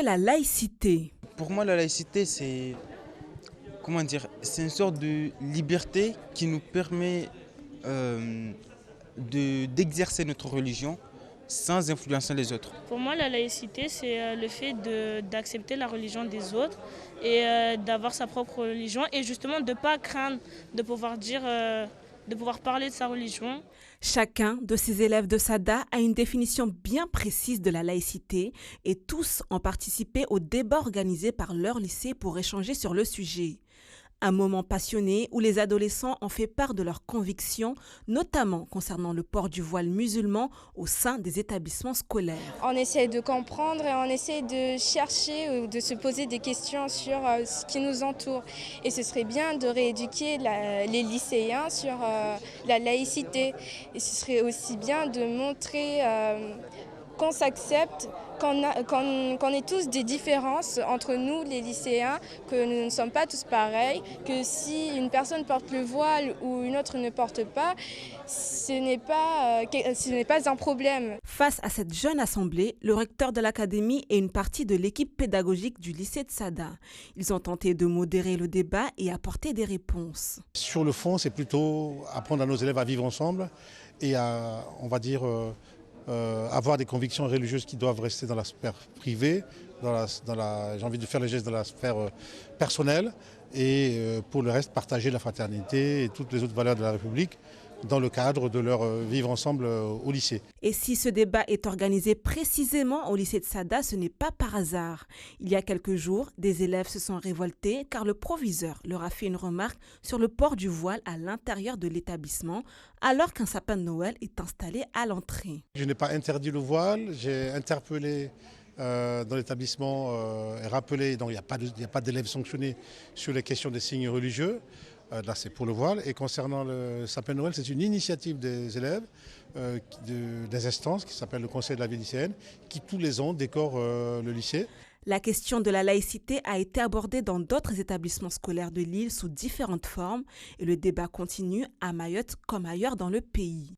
La laïcité. Pour moi, la laïcité, c'est une sorte de liberté qui nous permet d'exercer notre religion sans influencer les autres. Pour moi, la laïcité, c'est le fait d'accepter la religion des autres et d'avoir sa propre religion et justement de ne pas craindre de pouvoir dire, de pouvoir parler de sa religion. Chacun de ces élèves de SADA a une définition bien précise de la laïcité et tous ont participé au débat organisé par leur lycée pour échanger sur le sujet. Un moment passionné où les adolescents ont fait part de leurs convictions, notamment concernant le port du voile musulman au sein des établissements scolaires. On essaie de comprendre et on essaie de chercher ou de se poser des questions sur ce qui nous entoure. Et ce serait bien de rééduquer les lycéens sur la laïcité. Et ce serait aussi bien de montrer qu'on s'accepte, qu'on ait tous des différences entre nous, les lycéens, que nous ne sommes pas tous pareils, que si une personne porte le voile ou une autre ne porte pas, ce n'est pas un problème. Face à cette jeune assemblée, le recteur de l'académie et une partie de l'équipe pédagogique du lycée de SADA. Ils ont tenté de modérer le débat et apporter des réponses. Sur le fond, c'est plutôt apprendre à nos élèves à vivre ensemble et à, on va dire, avoir des convictions religieuses qui doivent rester dans la sphère privée, j'ai envie de faire les gestes dans la sphère personnelle et pour le reste partager la fraternité et toutes les autres valeurs de la République dans le cadre de leur vivre ensemble au lycée. Et si ce débat est organisé précisément au lycée de SADA, ce n'est pas par hasard. Il y a quelques jours, des élèves se sont révoltés car le proviseur leur a fait une remarque sur le port du voile à l'intérieur de l'établissement, alors qu'un sapin de Noël est installé à l'entrée. Je n'ai pas interdit le voile, j'ai interpellé dans l'établissement et rappelé, donc il n'y a pas d'élèves sanctionnés sur les questions des signes religieux. Là, c'est pour le voile. Et concernant le sapin de Noël, c'est une initiative des élèves, des instances qui s'appelle le Conseil de la vie lycéenne, qui tous les ans décore le lycée. La question de la laïcité a été abordée dans d'autres établissements scolaires de l'île sous différentes formes et le débat continue à Mayotte comme ailleurs dans le pays.